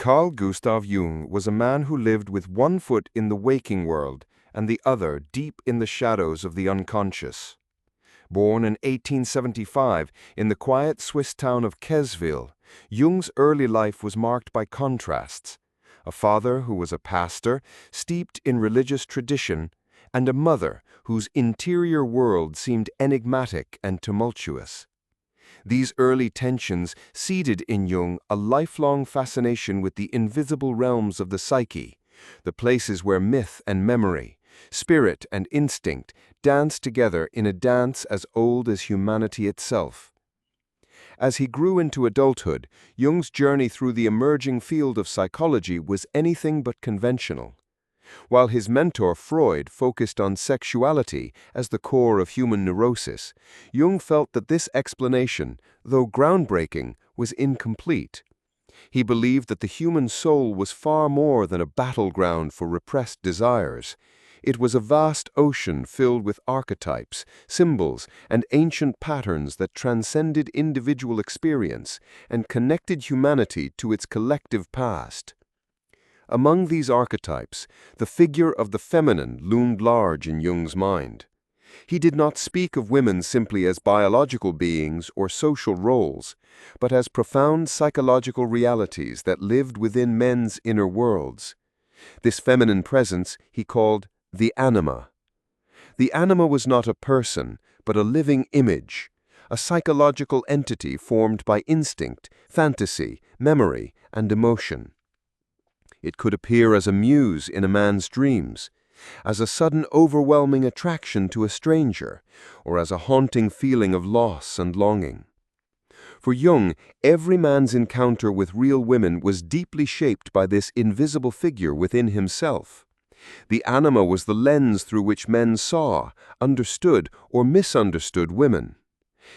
Carl Gustav Jung was a man who lived with one foot in the waking world and the other deep in the shadows of the unconscious. Born in 1875 in the quiet Swiss town of Kesville, Jung's early life was marked by contrasts: a father who was a pastor, steeped in religious tradition, and a mother whose interior world seemed enigmatic and tumultuous. These early tensions seeded in Jung a lifelong fascination with the invisible realms of the psyche, the places where myth and memory, spirit and instinct dance together in a dance as old as humanity itself. As he grew into adulthood, Jung's journey through the emerging field of psychology was anything but conventional. While his mentor Freud focused on sexuality as the core of human neurosis, Jung felt that this explanation, though groundbreaking, was incomplete. He believed that the human soul was far more than a battleground for repressed desires. It was a vast ocean filled with archetypes, symbols, and ancient patterns that transcended individual experience and connected humanity to its collective past. Among these archetypes, the figure of the feminine loomed large in Jung's mind. He did not speak of women simply as biological beings or social roles, but as profound psychological realities that lived within men's inner worlds. This feminine presence he called the anima. The anima was not a person, but a living image, a psychological entity formed by instinct, fantasy, memory, and emotion. It could appear as a muse in a man's dreams, as a sudden overwhelming attraction to a stranger, or as a haunting feeling of loss and longing. For Jung, every man's encounter with real women was deeply shaped by this invisible figure within himself. The anima was the lens through which men saw, understood, or misunderstood women.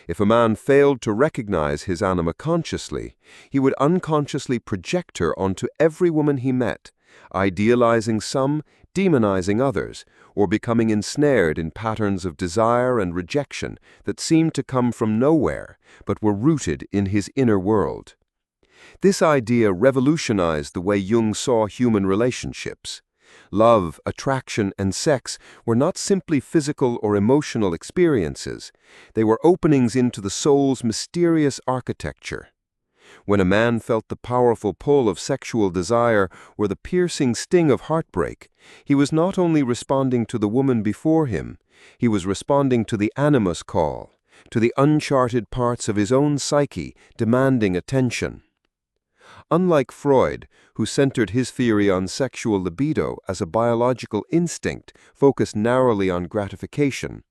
If a man failed to recognize his anima consciously, he would unconsciously project her onto every woman he met, idealizing some, demonizing others, or becoming ensnared in patterns of desire and rejection that seemed to come from nowhere, but were rooted in his inner world. This idea revolutionized the way Jung saw human relationships. Love, attraction, and sex were not simply physical or emotional experiences. They were openings into the soul's mysterious architecture. When a man felt the powerful pull of sexual desire or the piercing sting of heartbreak, he was not only responding to the woman before him, he was responding to the anima's call, to the uncharted parts of his own psyche demanding attention. Unlike Freud, who centered his theory on sexual libido as a biological instinct focused narrowly on gratification,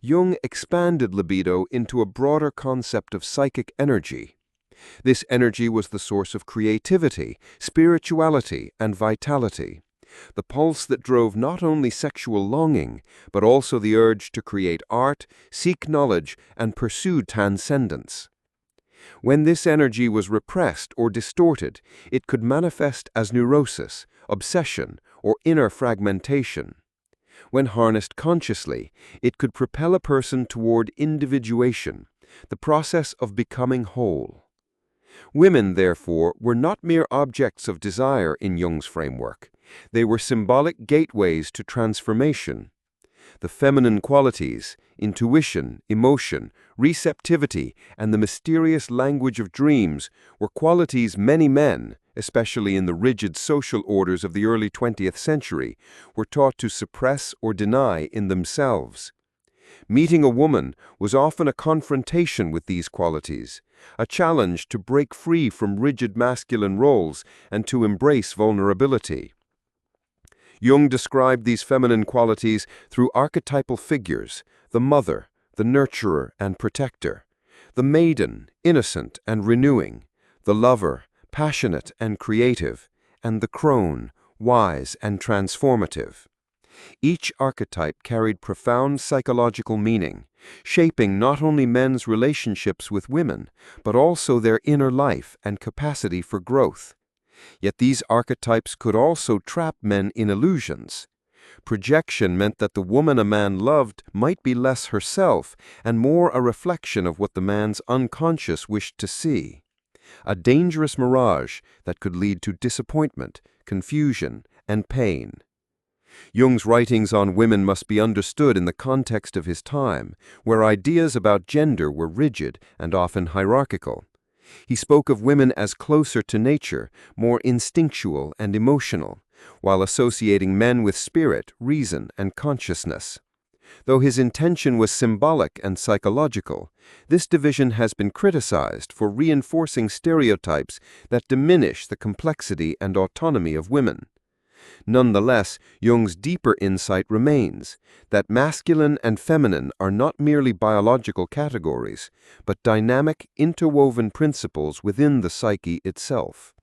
Jung expanded libido into a broader concept of psychic energy. This energy was the source of creativity, spirituality, and vitality, the pulse that drove not only sexual longing, but also the urge to create art, seek knowledge, and pursue transcendence. When this energy was repressed or distorted, it could manifest as neurosis, obsession, or inner fragmentation. When harnessed consciously, it could propel a person toward individuation, the process of becoming whole. Women, therefore, were not mere objects of desire in Jung's framework. They were symbolic gateways to transformation. The feminine qualities, intuition, emotion, receptivity, and the mysterious language of dreams were qualities many men, especially in the rigid social orders of the early 20th century, were taught to suppress or deny in themselves. Meeting a woman was often a confrontation with these qualities, a challenge to break free from rigid masculine roles and to embrace vulnerability. Jung described these feminine qualities through archetypal figures: the mother, the nurturer and protector; the maiden, innocent and renewing; the lover, passionate and creative; and the crone, wise and transformative. Each archetype carried profound psychological meaning, shaping not only men's relationships with women, but also their inner life and capacity for growth. Yet these archetypes could also trap men in illusions. Projection meant that the woman a man loved might be less herself and more a reflection of what the man's unconscious wished to see. a dangerous mirage that could lead to disappointment, confusion, and pain. Jung's writings on women must be understood in the context of his time, where ideas about gender were rigid and often hierarchical. He spoke of women as closer to nature, more instinctual and emotional, while associating men with spirit, reason, and consciousness. Though his intention was symbolic and psychological, this division has been criticized for reinforcing stereotypes that diminish the complexity and autonomy of women. Nonetheless, Jung's deeper insight remains that masculine and feminine are not merely biological categories, but dynamic, interwoven principles within the psyche itself.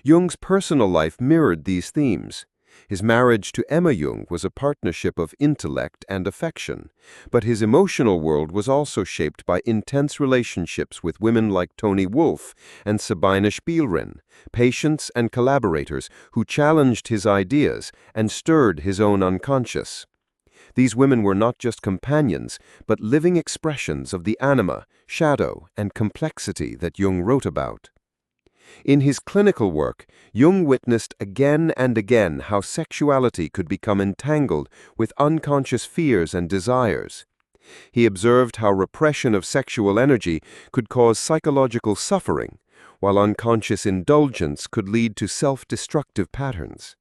Jung's personal life mirrored these themes. His marriage to Emma Jung was a partnership of intellect and affection, but his emotional world was also shaped by intense relationships with women like Toni Wolff and Sabine Spielrein, patients and collaborators who challenged his ideas and stirred his own unconscious. These women were not just companions, but living expressions of the anima, shadow, and complexity that Jung wrote about. In his clinical work, Jung witnessed again and again how sexuality could become entangled with unconscious fears and desires. He observed how repression of sexual energy could cause psychological suffering, while unconscious indulgence could lead to self-destructive patterns.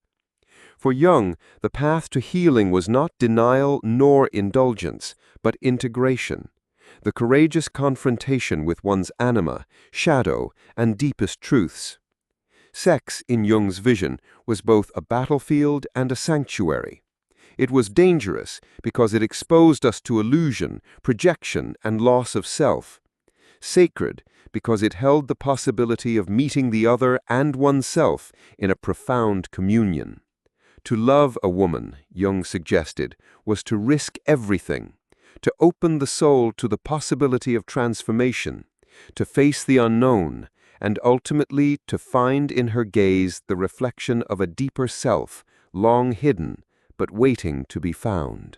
For Jung, the path to healing was not denial nor indulgence, but integration. The courageous confrontation with one's anima, shadow, and deepest truths. Sex, in Jung's vision, was both a battlefield and a sanctuary. It was dangerous because it exposed us to illusion, projection, and loss of self. Sacred because it held the possibility of meeting the other and oneself in a profound communion. To love a woman, Jung suggested, was to risk everything. To open the soul to the possibility of transformation, to face the unknown, and ultimately to find in her gaze the reflection of a deeper self, long hidden, but waiting to be found.